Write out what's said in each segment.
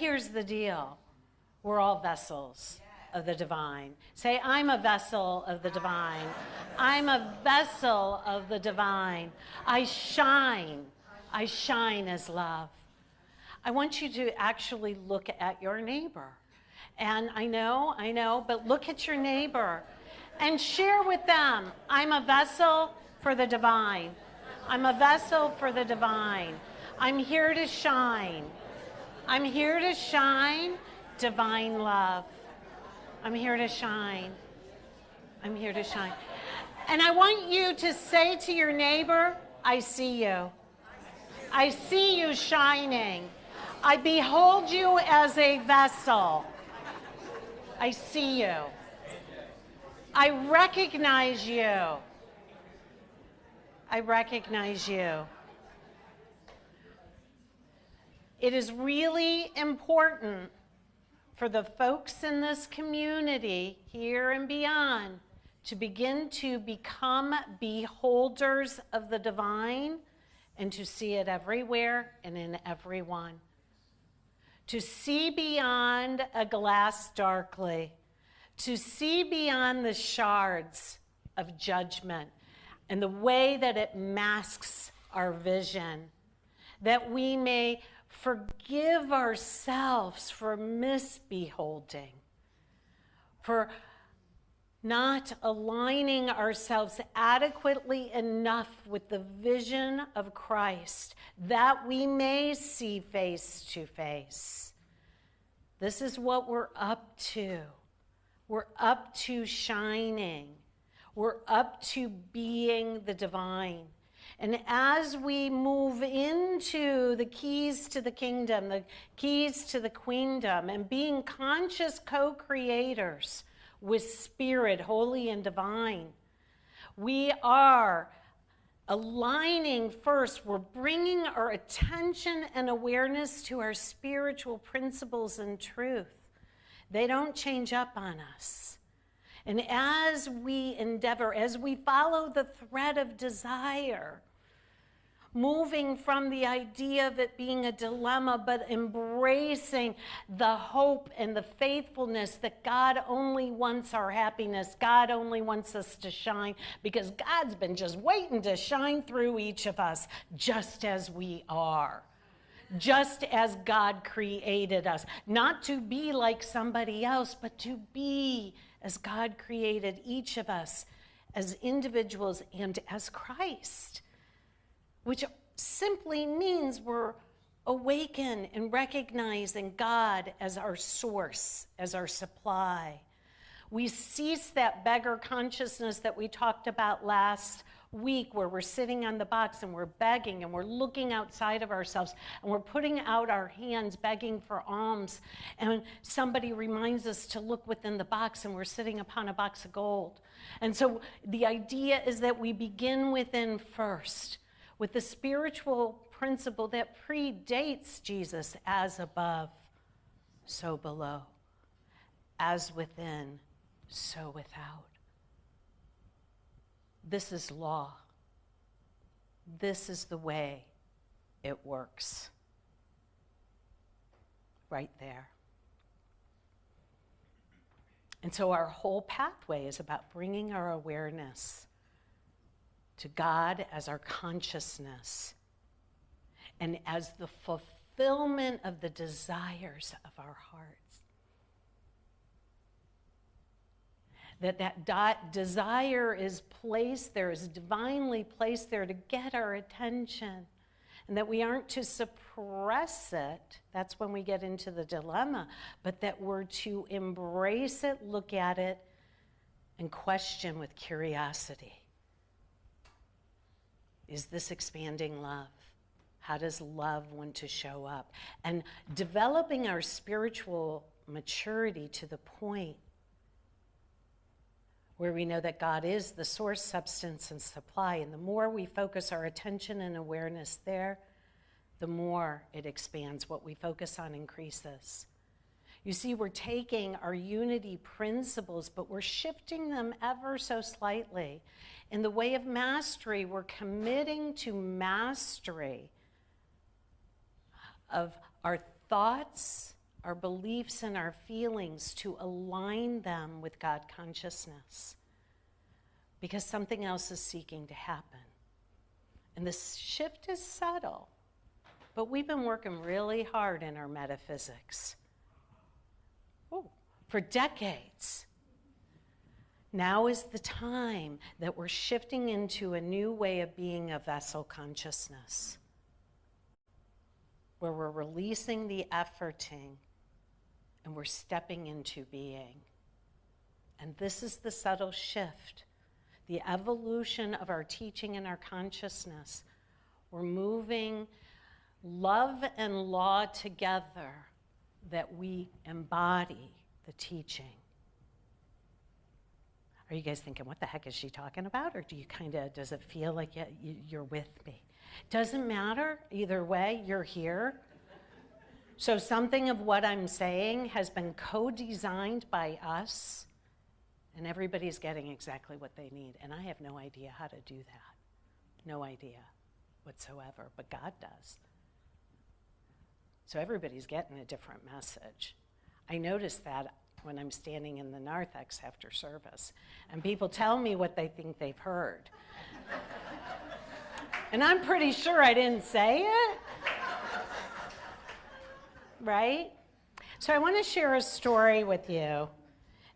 here's the deal. We're all vessels of the divine. Say, I'm a vessel of the divine. I'm a vessel of the divine. I shine. I shine as love. I want you to actually look at your neighbor. And I know, but look at your neighbor and share with them, I'm a vessel for the divine. I'm a vessel for the divine. I'm here to shine. I'm here to shine divine love. I'm here to shine. I'm here to shine. And I want you to say to your neighbor, I see you. I see you shining. I behold you as a vessel. I see you. I recognize you. I recognize you. It is really important for the folks in this community, here and beyond, to begin to become beholders of the divine and to see it everywhere and in everyone. To see beyond a glass darkly, to see beyond the shards of judgment and the way that it masks our vision, that we may forgive ourselves for misbeholding, for not aligning ourselves adequately enough with the vision of Christ, that we may see face to face. This is what we're up to. We're up to shining. We're up to being the divine. And as we move into the keys to the kingdom, the keys to the queendom, and being conscious co-creators with spirit, holy and divine, we are aligning first. We're bringing our attention and awareness to our spiritual principles and truth. They don't change up on us. And as we endeavor, as we follow the thread of desire, moving from the idea of it being a dilemma, but embracing the hope and the faithfulness that God only wants our happiness. God only wants us to shine, because God's been just waiting to shine through each of us just as we are. Just as God created us. Not to be like somebody else, but to be as God created each of us as individuals and as Christ. Which simply means we're awakened and recognizing God as our source, as our supply. We cease that beggar consciousness that we talked about last week, where we're sitting on the box and we're begging and we're looking outside of ourselves and we're putting out our hands begging for alms, and somebody reminds us to look within the box and we're sitting upon a box of gold. And so the idea is that we begin within first, with the spiritual principle that predates Jesus: as above, so below, as within, so without. This is law. This is the way it works. Right there. And so our whole pathway is about bringing our awareness to God as our consciousness and as the fulfillment of the desires of our hearts. That desire is placed there, is divinely placed there to get our attention, and that we aren't to suppress it. That's when we get into the dilemma, but that we're to embrace it, look at it, and question with curiosity. Is this expanding love? How does love want to show up? And developing our spiritual maturity to the point where we know that God is the source, substance, and supply. And the more we focus our attention and awareness there, the more it expands. What we focus on increases. You see, we're taking our unity principles, but we're shifting them ever so slightly. In the way of mastery, we're committing to mastery of our thoughts, our beliefs and our feelings to align them with God consciousness, because something else is seeking to happen. And this shift is subtle, but we've been working really hard in our metaphysics for decades. Now is the time that we're shifting into a new way of being a vessel consciousness, where we're releasing the efforting and we're stepping into being. And this is the subtle shift, the evolution of our teaching and our consciousness. We're moving love and law together, that we embody the teaching. Are you guys thinking, what the heck is she talking about? Or do you does it feel like you're with me? Doesn't matter. Either way, you're here. So something of what I'm saying has been co-designed by us, and everybody's getting exactly what they need. And I have no idea how to do that. No idea whatsoever, but God does. So everybody's getting a different message. I notice that when I'm standing in the narthex after service, and people tell me what they think they've heard. And I'm pretty sure I didn't say it, right? So I want to share a story with you.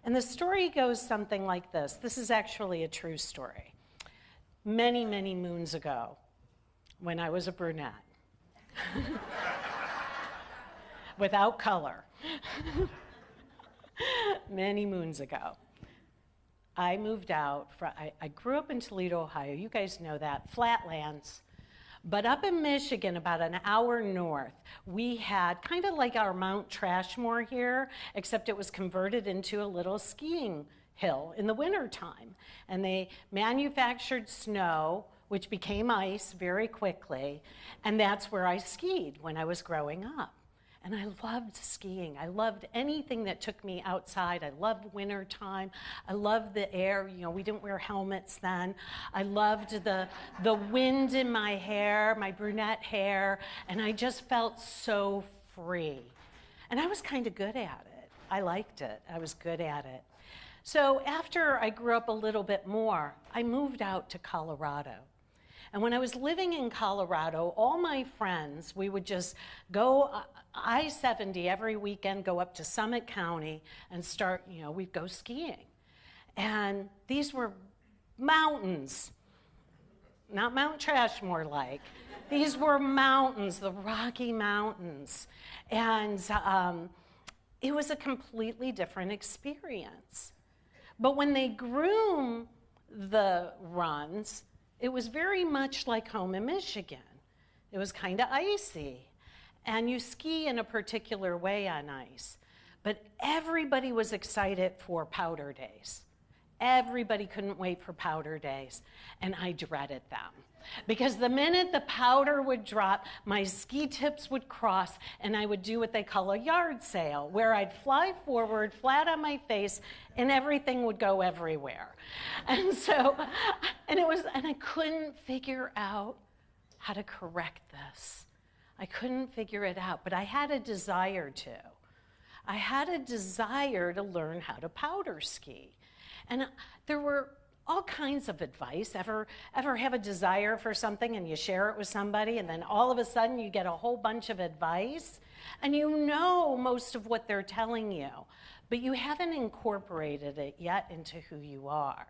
And the story goes something like this. This is actually a true story. Many, many moons ago, when I was a brunette, without color, many moons ago, I moved out. I grew up in Toledo, Ohio. You guys know that, flatlands. But up in Michigan, about an hour north, we had kind of like our Mount Trashmore here, except it was converted into a little skiing hill in the wintertime. And they manufactured snow, which became ice very quickly, and that's where I skied when I was growing up. And I loved skiing. I loved anything that took me outside. I loved wintertime. I loved the air. You know, we didn't wear helmets then. I loved the wind in my hair, my brunette hair, and I just felt so free. And I was kind of good at it. I liked it. I was good at it. So after I grew up a little bit more, I moved out to Colorado. And when I was living in Colorado, all my friends, we would just go I-70 every weekend, go up to Summit County and start, we'd go skiing. And these were mountains, not Mount Trashmore like. These were mountains, the Rocky Mountains. And it was a completely different experience. But when they groom the runs, it was very much like home in Michigan. It was kind of icy. And you ski in a particular way on ice. But everybody was excited for powder days. Everybody couldn't wait for powder days. And I dreaded them. Because the minute the powder would drop, my ski tips would cross, and I would do what they call a yard sail, where I'd fly forward, flat on my face, and everything would go everywhere. And I couldn't figure out how to correct this. I couldn't figure it out, but I had a desire to. I had a desire to learn how to powder ski. And there were all kinds of advice. Ever have a desire for something and you share it with somebody, and then all of a sudden you get a whole bunch of advice, and you know most of what they're telling you, but you haven't incorporated it yet into who you are.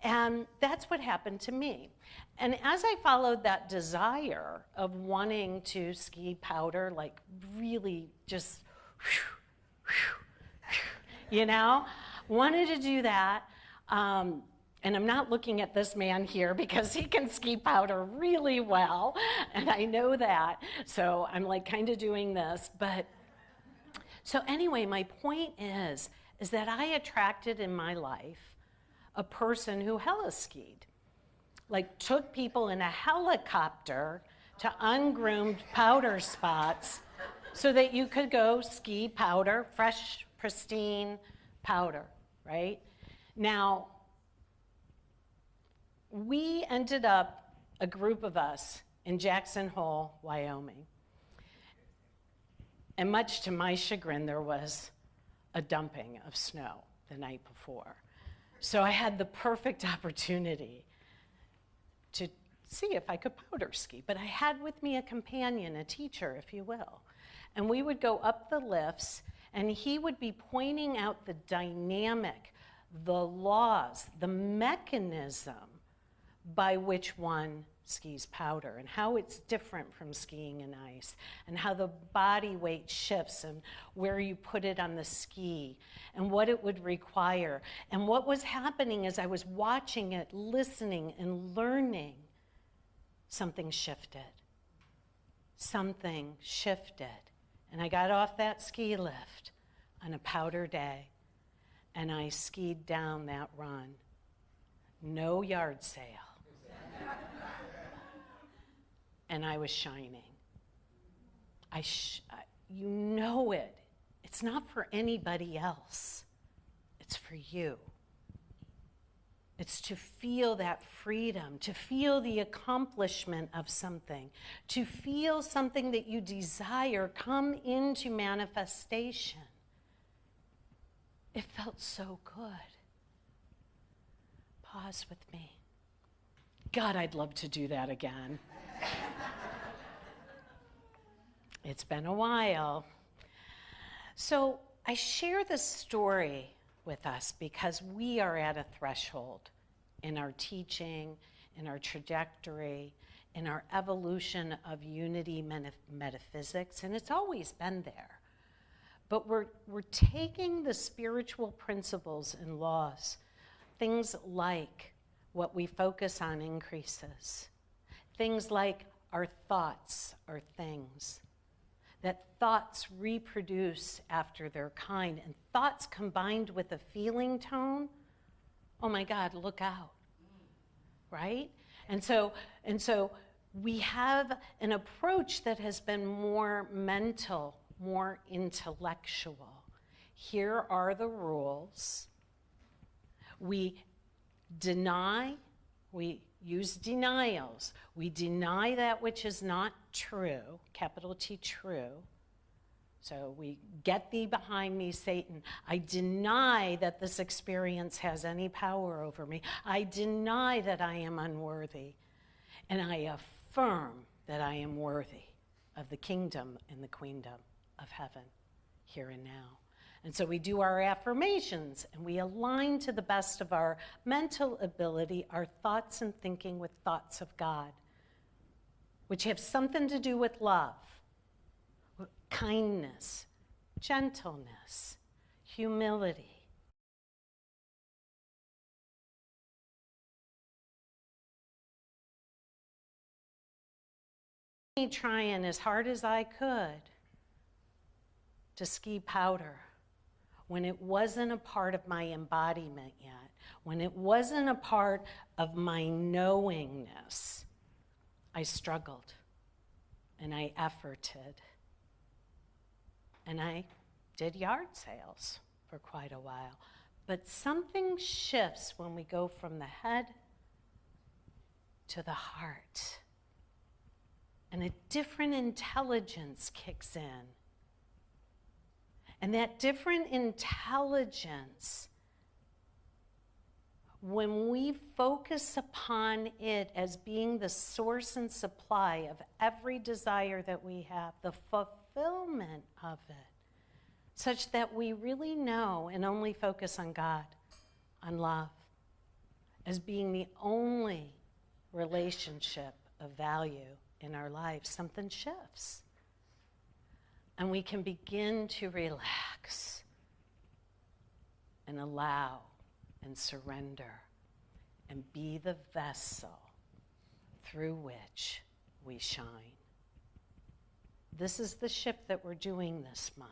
And that's what happened to me. And as I followed that desire of wanting to ski powder, like really just, wanted to do that. And I'm not looking at this man here because he can ski powder really well, and I know that. So I'm like kind of doing this. But so anyway, my point is that I attracted in my life a person who heli-skied, like took people in a helicopter to ungroomed powder spots so that you could go ski powder, fresh, pristine powder, right? Now, we ended up, a group of us, in Jackson Hole, Wyoming. And much to my chagrin, there was a dumping of snow the night before. So I had the perfect opportunity to see if I could powder ski. But I had with me a companion, a teacher, if you will. And we would go up the lifts, and he would be pointing out the dynamic, the laws, the mechanism by which one skis powder, and how it's different from skiing in ice, and how the body weight shifts, and where you put it on the ski, and what it would require. And what was happening as I was watching it, listening and learning, something shifted. Something shifted. And I got off that ski lift on a powder day, and I skied down that run. No yard sale. And I was shining. You know it. It's not for anybody else. It's for you. It's to feel that freedom, to feel the accomplishment of something, to feel something that you desire come into manifestation. It felt so good. Pause with me. God, I'd love to do that again. It's been a while. So I share this story with us because we are at a threshold in our teaching, in our trajectory, in our evolution of unity metaphysics, and it's always been there. But we're taking the spiritual principles and laws, things like what we focus on increases, things like our thoughts are things, that thoughts reproduce after their kind, and thoughts combined with a feeling tone, oh my God, look out, right? And so we have an approach that has been more mental, more intellectual. Here are the rules. We deny, we use denials. We deny that which is not true, capital T, true. So we get thee behind me, Satan. I deny that this experience has any power over me. I deny that I am unworthy. And I affirm that I am worthy of the kingdom and the queendom of heaven, here and now. And so we do our affirmations, and we align to the best of our mental ability, our thoughts and thinking with thoughts of God, which have something to do with love, kindness, gentleness, humility. Me trying as hard as I could to ski powder when it wasn't a part of my embodiment yet, when it wasn't a part of my knowingness, I struggled and I efforted. And I did yard sales for quite a while. But something shifts when we go from the head to the heart. And a different intelligence kicks in. And that different intelligence, when we focus upon it as being the source and supply of every desire that we have, the fulfillment of it, such that we really know and only focus on God, on love, as being the only relationship of value in our lives, something shifts. And we can begin to relax and allow and surrender and be the vessel through which we shine. This is the shift that we're doing this month.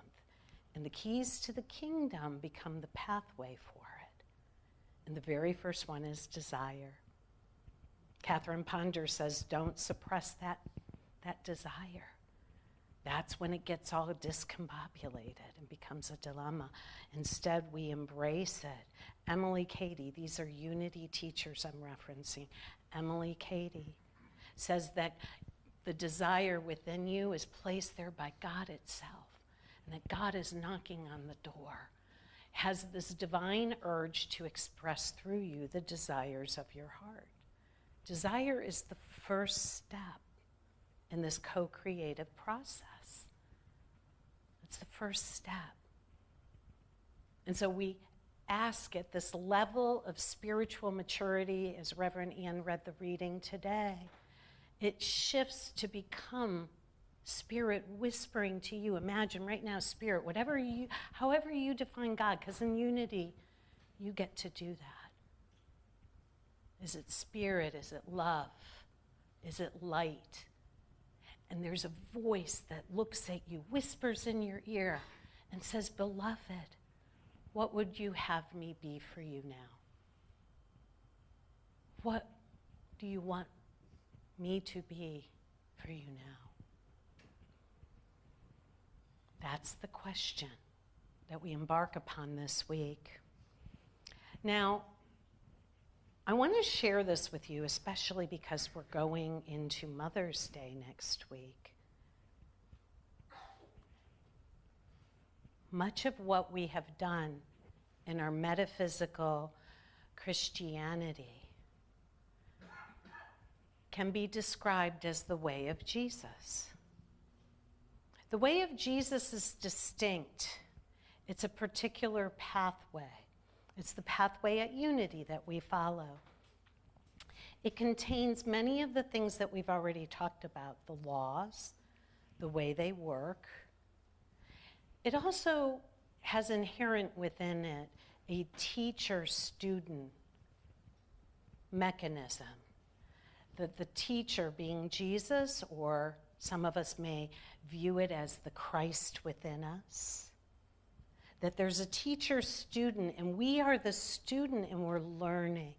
And the keys to the kingdom become the pathway for it. And the very first one is desire. Catherine Ponder says, don't suppress that desire. That's when it gets all discombobulated and becomes a dilemma. Instead, we embrace it. Emily Cady, these are unity teachers I'm referencing. Emily Cady says that the desire within you is placed there by God itself. and that God is knocking on the door, has this divine urge to express through you the desires of your heart. Desire is the first step in this co-creative process. It's the first step. And so we ask at this level of spiritual maturity, as Reverend Ann read the reading today, it shifts to become Spirit whispering to you. Imagine right now, Spirit, however you define God, because in unity, you get to do that. Is it spirit? Is it love? Is it light? And there's a voice that looks at you, whispers in your ear, and says, Beloved, what would you have me be for you now? What do you want me to be for you now? That's the question that we embark upon this week. Now, I want to share this with you, especially because we're going into Mother's Day next week. Much of what we have done in our metaphysical Christianity can be described as the way of Jesus. The way of Jesus is distinct. It's a particular pathway. It's the pathway at unity that we follow. It contains many of the things that we've already talked about, the laws, the way they work. It also has inherent within it a teacher-student mechanism. The teacher being Jesus, or some of us may view it as the Christ within us. That there's a teacher-student, and we are the student, and we're learning.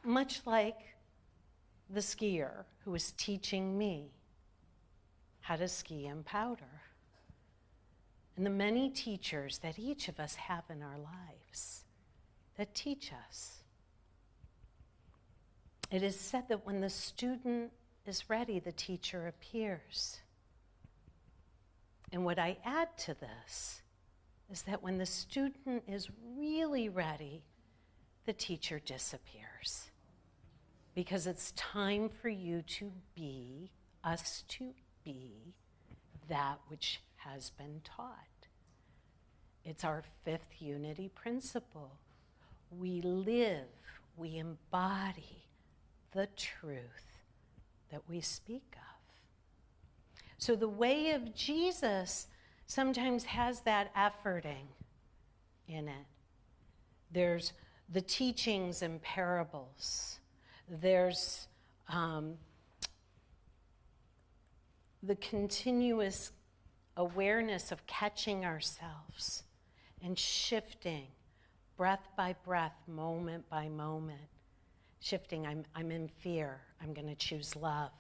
Much like the skier who was teaching me how to ski in powder. And the many teachers that each of us have in our lives that teach us. It is said that when the student is ready, the teacher appears. And what I add to this is that when the student is really ready, the teacher disappears. Because it's time for you to be, us to be, that which has been taught. It's our fifth unity principle. We live, we embody the truth that we speak of. So the way of Jesus sometimes has that efforting in it. There's the teachings and parables. There's the continuous awareness of catching ourselves and shifting breath by breath, moment by moment. Shifting, I'm in fear, I'm going to choose love.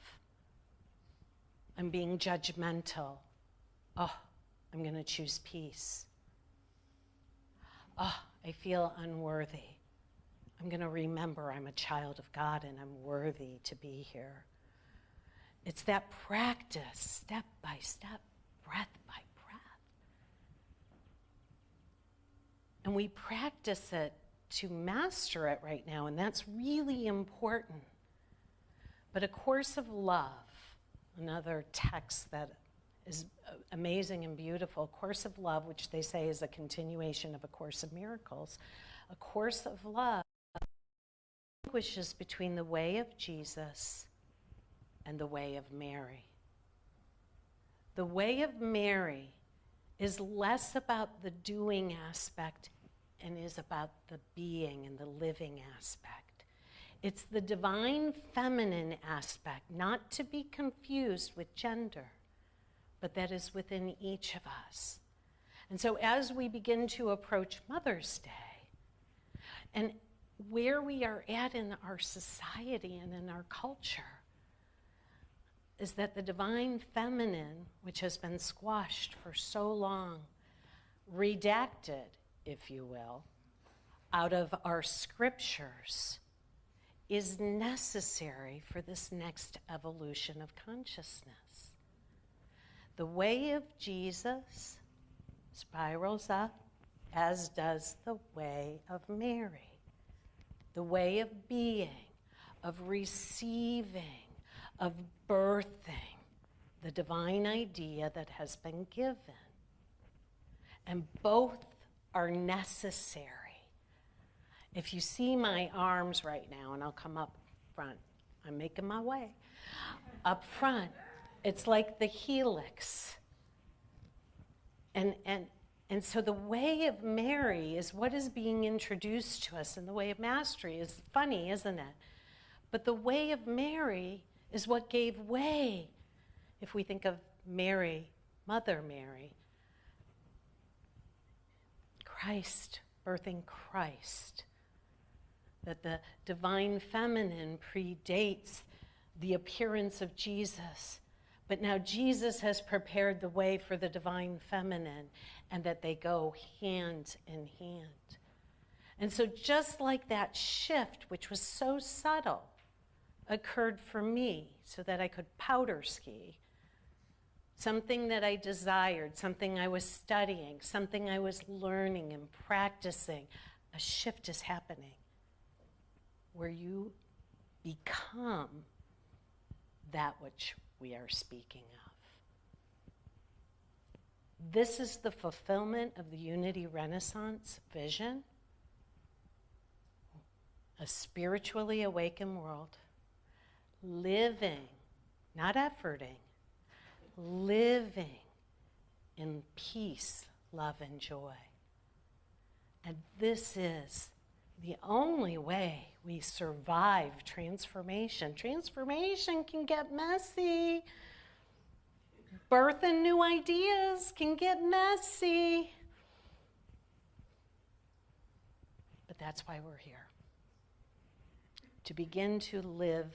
I'm being judgmental. Oh, I'm going to choose peace. Oh, I feel unworthy. I'm going to remember I'm a child of God and I'm worthy to be here. It's that practice, step by step, breath by breath. And we practice it to master it right now, and that's really important. But A Course of Love, another text that is amazing and beautiful, A Course of Love, which they say is a continuation of A Course of Miracles. A Course of Love distinguishes between the way of Jesus and the way of Mary. The way of Mary is less about the doing aspect and is about the being and the living aspect. It's the divine feminine aspect, not to be confused with gender, but that is within each of us. And so as we begin to approach Mother's Day, and where we are at in our society and in our culture, is that the divine feminine, which has been squashed for so long, redacted, if you will, out of our scriptures, is necessary for this next evolution of consciousness. The way of Jesus spirals up, as does the way of Mary. The way of being, of receiving, of birthing the divine idea that has been given. And both are necessary. If you see my arms right now, and I'll come up front, I'm making my way. Up front, it's like the helix. And so the way of Mary is what is being introduced to us, and the way of mastery is funny, isn't it? But the way of Mary is what gave way. If we think of Mary, Mother Mary, Christ, birthing Christ, that the divine feminine predates the appearance of Jesus. But now Jesus has prepared the way for the divine feminine, and that they go hand in hand. And so just like that shift, which was so subtle, occurred for me so that I could powder ski, something that I desired, something I was studying, something I was learning and practicing, a shift is happening where you become that which we are speaking of. This is the fulfillment of the Unity Renaissance vision. A spiritually awakened world, living, not efforting, living in peace, love, and joy. And this is the only way we survive transformation. Transformation can get messy. Birthing new ideas can get messy. But that's why we're here. To begin to live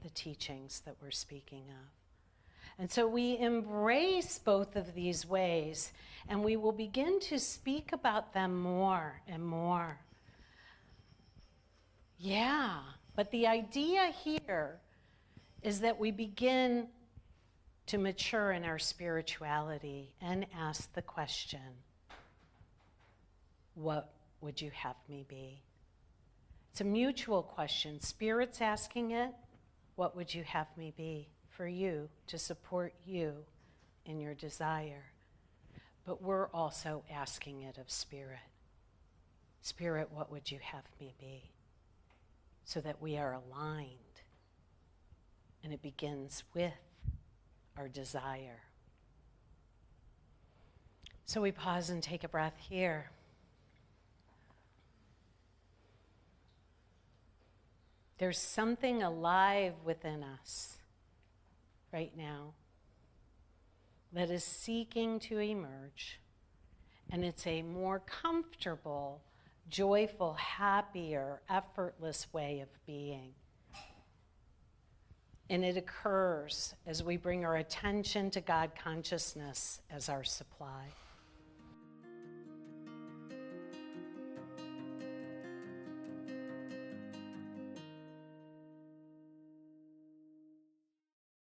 the teachings that we're speaking of. And so we embrace both of these ways, and we will begin to speak about them more and more. Yeah, but the idea here is that we begin to mature in our spirituality and ask the question, what would you have me be? It's a mutual question. Spirit's asking it, what would you have me be for you, to support you in your desire? But we're also asking it of Spirit. Spirit, what would you have me be? So that we are aligned. And it begins with our desire. So we pause and take a breath here. There's something alive within us right now that is seeking to emerge, and it's a more comfortable, joyful, happier, effortless way of being. And it occurs as we bring our attention to God consciousness as our supply.